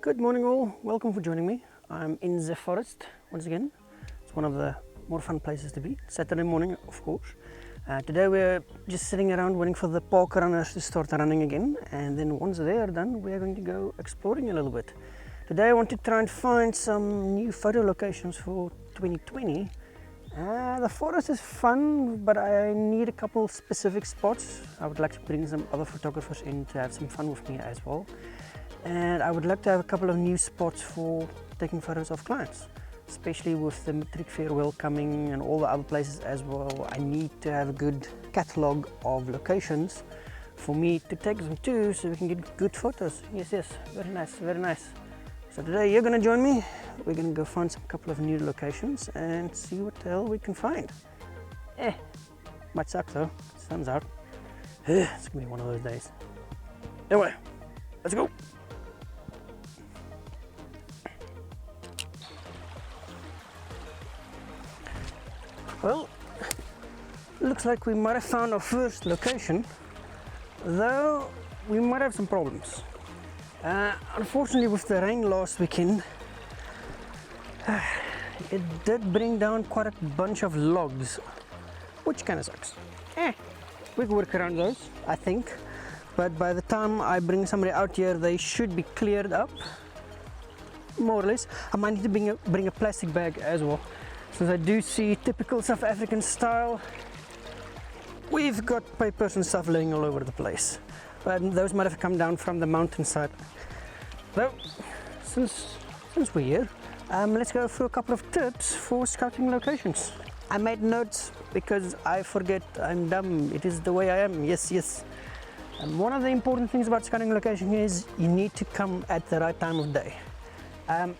Good morning all, welcome for joining me. I'm in the forest once again. It's one of the more fun places to be. Saturday morning, of course. Today we're just sitting around waiting for the park runners to start running again, and then once they are done we're going to go exploring a little bit. Today I want to try and find some new photo locations for 2020. The forest is fun, but I need a couple specific spots. I would like to bring some other photographers in to have some fun with me as well. And I would like to have a couple of new spots for taking photos of clients, especially with the matric farewell coming and all the other places as well. I need to have a good catalogue of locations for me to take them to, so we can get good photos. Yes, very nice, very nice. So today you're going to join me. We're going to go find some couple of new locations and see what the hell we can find. Might suck though, sun's out. It's going to be one of those days. Anyway, let's go. Well, looks like we might have found our first location, though we might have some problems. Unfortunately, with the rain last weekend, it did bring down quite a bunch of logs, which kind of sucks. We can work around those, I think, but by the time I bring somebody out here, they should be cleared up, more or less. I might need to bring a plastic bag as well, since I do see typical South African style. We've got papers and stuff laying all over the place, but those might have come down from the mountainside. Though, since we're here, let's go through a couple of tips for scouting locations. I made notes because I forget, I'm dumb, it is the way I am, yes. And one of the important things about scouting location is you need to come at the right time of day.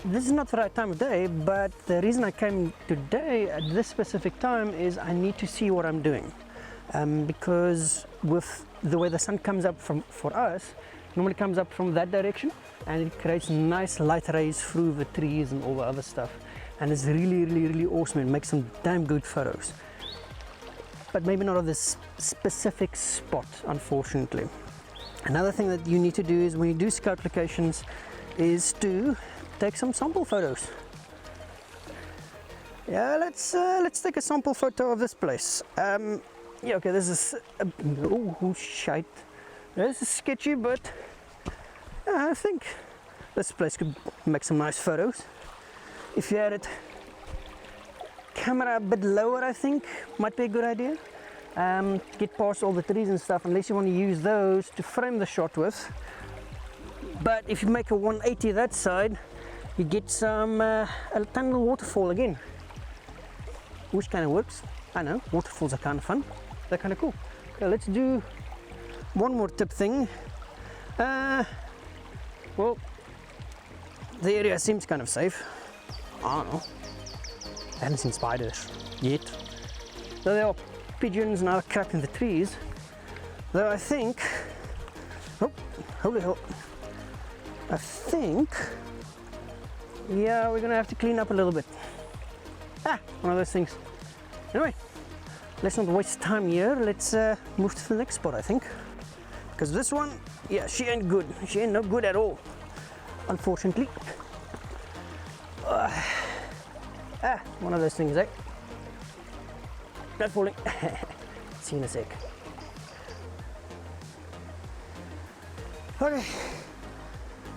This is not the right time of day, but the reason I came today at this specific time is I need to see what I'm doing. Because with the way the sun comes up for us, it normally comes up from that direction, and it creates nice light rays through the trees and all the other stuff. And it's really awesome. It makes some damn good photos. But maybe not of this specific spot, unfortunately. Another thing that you need to do is when you do scout locations is to take some sample photos. Yeah, let's take a sample photo of this place. Yeah, okay, this is oh shite. This is sketchy, but I think this place could make some nice photos. If you had it camera a bit lower, I think might be a good idea. Get past all the trees and stuff, unless you want to use those to frame the shot with. But if you make a 180 that side, you get some a tiny little waterfall again, which kind of works. I know, waterfalls are kind of fun. They're kind of cool. Okay, let's do one more tip thing. Well, the area seems kind of safe. I don't know. I haven't seen spiders yet. Though there are pigeons and other crap in the trees. Though I think, oh, holy hell. I think, yeah, we're gonna have to clean up a little bit. One of those things. Anyway, let's not waste time here. Let's move to the next spot, I think. Because this one, yeah, she ain't good. She ain't no good at all, unfortunately. One of those things, eh? Not falling. See you in a sec. Okay,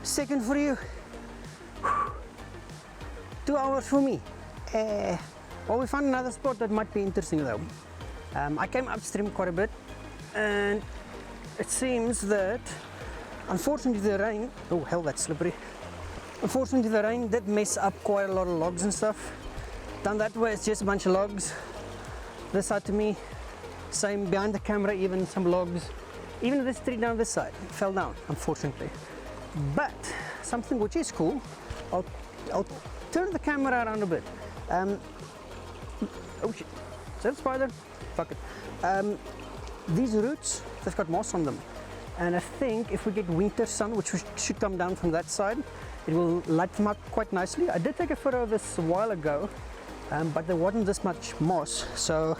second for you. 2 hours for me. Well, we found another spot that might be interesting though. I came upstream quite a bit, and it seems that unfortunately the rain, oh hell, that's slippery. Unfortunately the rain did mess up quite a lot of logs and stuff. Down that way it's just a bunch of logs. This side to me, same, behind the camera even some logs. Even this tree down this side fell down, unfortunately. But something which is cool, I'll turn the camera around a bit. Oh shit, is that a spider? Fuck it. These roots, they've got moss on them. And I think if we get winter sun, which should come down from that side, it will light them up quite nicely. I did take a photo of this a while ago, but there wasn't this much moss. So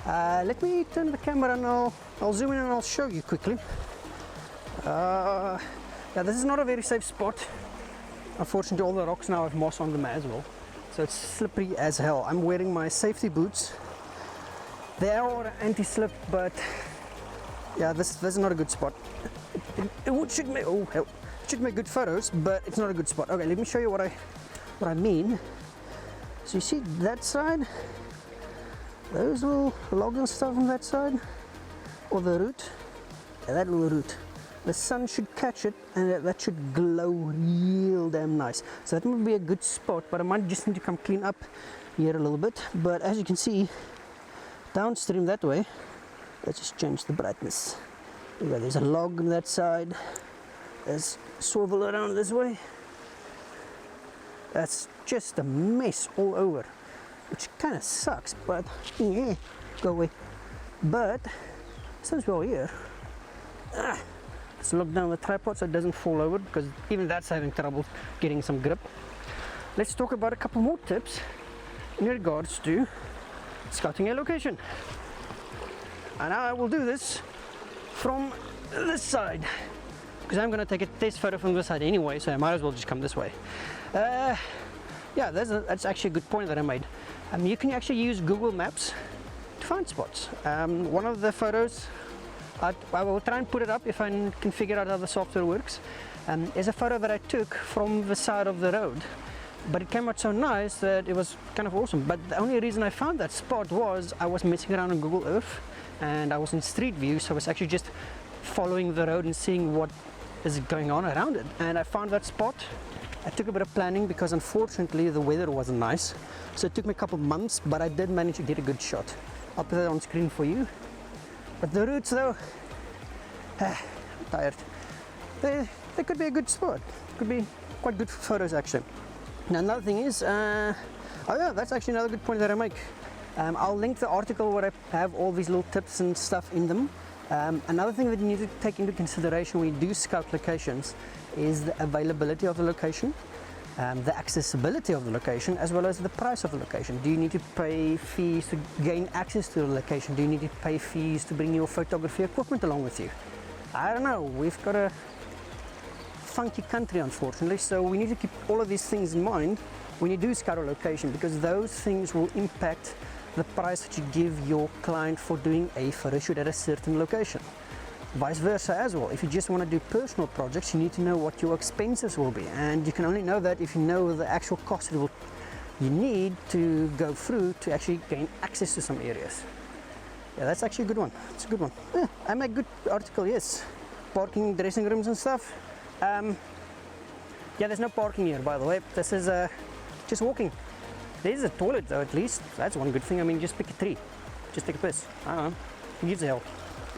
let me turn the camera and I'll zoom in and I'll show you quickly. Yeah, this is not a very safe spot. Unfortunately, all the rocks now have moss on them as well, so it's slippery as hell. I'm wearing my safety boots. They are anti-slip, but yeah, this is not a good spot. It should make, oh hell, it should make good photos, but it's not a good spot. Okay, let me show you what I mean. So you see that side, those little logs and stuff on that side, or the root, yeah, that little root. The sun should catch it and that should glow real damn nice. So that would be a good spot, but I might just need to come clean up here a little bit. But as you can see, downstream that way, let's just change the brightness. There's a log on that side. Let's swivel around this way. That's just a mess all over, which kind of sucks, but yeah, go away. But since we're here, let's lock down the tripod so it doesn't fall over, because even that's having trouble getting some grip. Let's talk about a couple more tips in regards to scouting a location. And I will do this from this side, because I'm going to take a test photo from this side anyway, so I might as well just come this way. Yeah, that's actually a good point that I made. You can actually use Google Maps to find spots. One of the photos, I will try and put it up if I can figure out how the software works. Is a photo that I took from the side of the road, but it came out so nice that it was kind of awesome. But the only reason I found that spot was I was messing around on Google Earth and I was in Street View, so I was actually just following the road and seeing what is going on around it, and I found that spot. I took a bit of planning because unfortunately the weather wasn't nice, so it took me a couple of months, but I did manage to get a good shot. I'll put that on screen for you. But the roots though, I'm tired. They could be a good spot. Could be quite good for photos actually. Now another thing is, oh yeah, that's actually another good point that I make. I'll link the article where I have all these little tips and stuff in them. Another thing that you need to take into consideration when you do scout locations is the availability of the location, the accessibility of the location, as well as the price of the location. Do you need to pay fees to gain access to the location? Do you need to pay fees to bring your photography equipment along with you? I don't know, we've got a funky country unfortunately, so we need to keep all of these things in mind when you do scout a location, because those things will impact the price that you give your client for doing a photo shoot at a certain location. Vice versa as well. If you just want to do personal projects, you need to know what your expenses will be, and you can only know that if you know the actual cost you need to go through to actually gain access to some areas. Yeah, that's actually a good one. It's a good one. Yeah, I make good article, yes. Parking, dressing rooms and stuff. Yeah, there's no parking here, by the way. This is just walking. There's a toilet though, at least. That's one good thing. I mean, just pick a tree. Just take a piss. I don't know. Who gives a hell?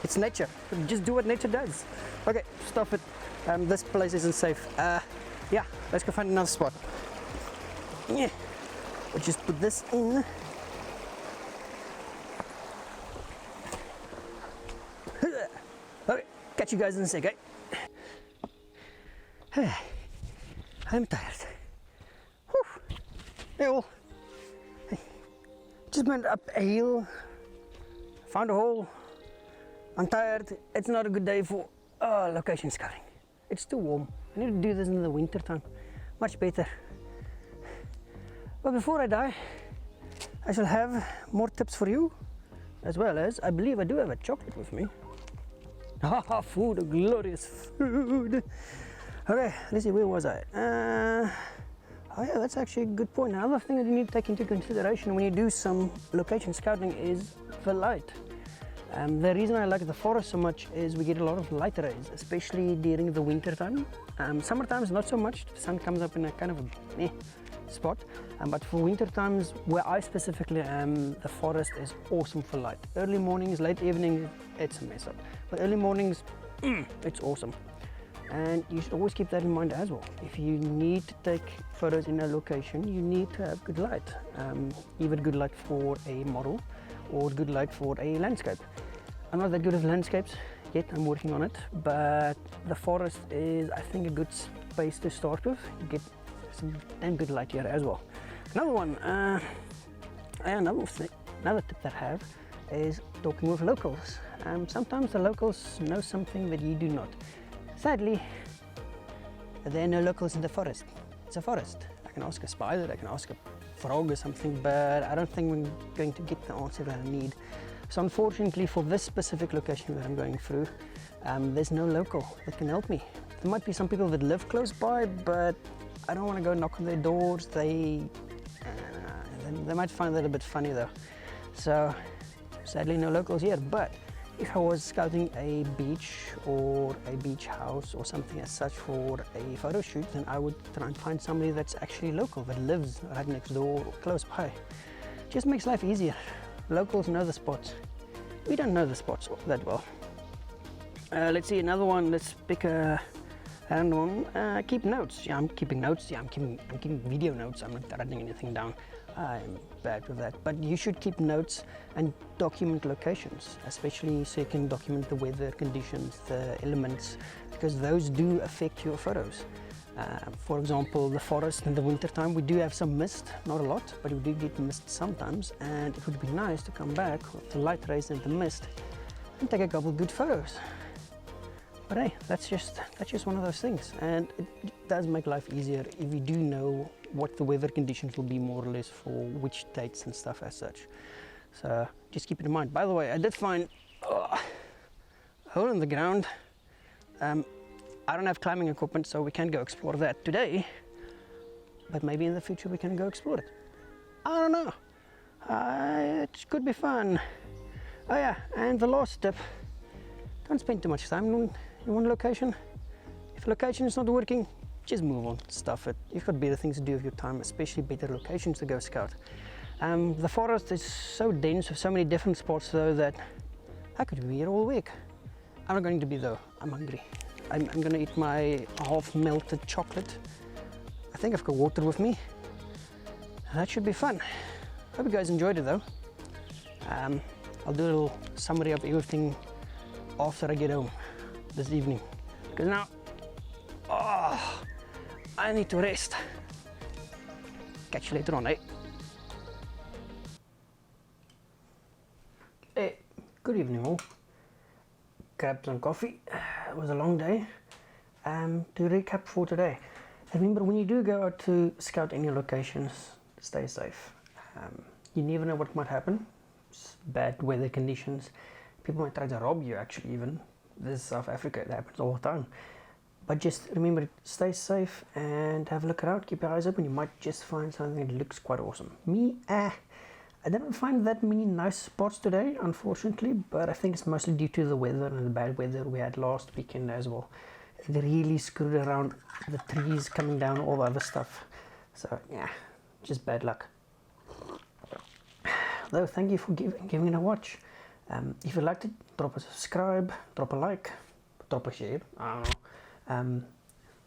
It's nature. Just do what nature does. Okay, stop it. This place isn't safe. Yeah, let's go find another spot. Yeah. We'll just put this in. Okay, catch you guys in a sec, eh? I'm tired. Whew. Hey all. Hey. Just went up a hill, found a hole. I'm tired. It's not a good day for location scouting. It's too warm. I need to do this in the winter time. Much better. But before I die, I shall have more tips for you, as well as I believe I do have a chocolate with me. Ah, food, glorious food. Okay, let's see, where was I? Oh yeah, that's actually a good point. Another thing that you need to take into consideration when you do some location scouting is the light. The reason I like the forest so much is we get a lot of light rays, especially during the winter time. Summertime is not so much. The sun comes up in a kind of a spot, but for winter times, where I specifically am, the forest is awesome for light. Early mornings, late evenings, it's a mess up. But early mornings, it's awesome. And you should always keep that in mind as well. If you need to take photos in a location, you need to have good light. Either good light for a model or good light for a landscape. I'm not that good at landscapes yet, I'm working on it, but the forest is, I think, a good space to start with. You get some damn good light here as well. Another one, another tip that I have is talking with locals. Sometimes the locals know something that you do not. Sadly, there are no locals in the forest, it's a forest. I can ask a spider, I can ask a frog or something, but I don't think we're going to get the answer that I need. So unfortunately for this specific location that I'm going through, there's no local that can help me. There might be some people that live close by, but I don't want to go knock on their doors. They might find that a bit funny though. So sadly no locals here, but if I was scouting a beach or a beach house or something as such for a photo shoot, then I would try and find somebody that's actually local, that lives right next door or close by. Just makes life easier. Locals know the spots. We don't know the spots that well. Let's see another one. Let's pick a random one. Keep notes. Yeah, I'm keeping notes. Yeah, I'm keeping video notes. I'm not writing anything down. I'm bad with that. But you should keep notes and document locations, especially so you can document the weather conditions, the elements, because those do affect your photos. For example, the forest in the winter time, we do have some mist, not a lot, but we do get mist sometimes, and it would be nice to come back with the light rays and the mist and take a couple of good photos. But hey, that's just one of those things, and it does make life easier if you do know what the weather conditions will be more or less for which dates and stuff as such. So just keep it in mind. By the way, I did find a hole in the ground. I don't have climbing equipment, so we can't go explore that today, but maybe in the future we can go explore it. I don't know. It could be fun. Oh yeah, and the last tip, don't spend too much time in one location. If a location is not working, just move on, stuff it. You've got better things to do with your time, especially better locations to go scout. The forest is so dense with so many different spots though that I could be here all week. I'm not going to be though, I'm hungry. I'm going to eat my half melted chocolate. I think I've got water with me. That should be fun. Hope you guys enjoyed it though. I'll do a little summary of everything after I get home this evening. Because now, I need to rest. Catch you later on, eh? Hey, good evening all. Grabbed some coffee. It was a long day. To recap for today, remember when you do go out to scout any locations, stay safe. You never know what might happen. It's bad weather conditions. People might try to rob you actually even. This is South Africa, it happens all the time. But just remember, stay safe and have a look around, keep your eyes open. You might just find something that looks quite awesome. I didn't find that many nice spots today, unfortunately, but I think it's mostly due to the weather and the bad weather we had last weekend as well. It really screwed around the trees coming down, all the other stuff. So yeah, just bad luck. Though, thank you for giving it a watch. If you liked it, drop a subscribe, drop a like, drop a share, I don't know.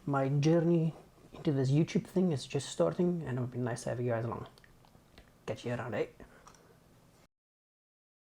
My journey into this YouTube thing is just starting, and it would be nice to have you guys along. Catch you around, eh?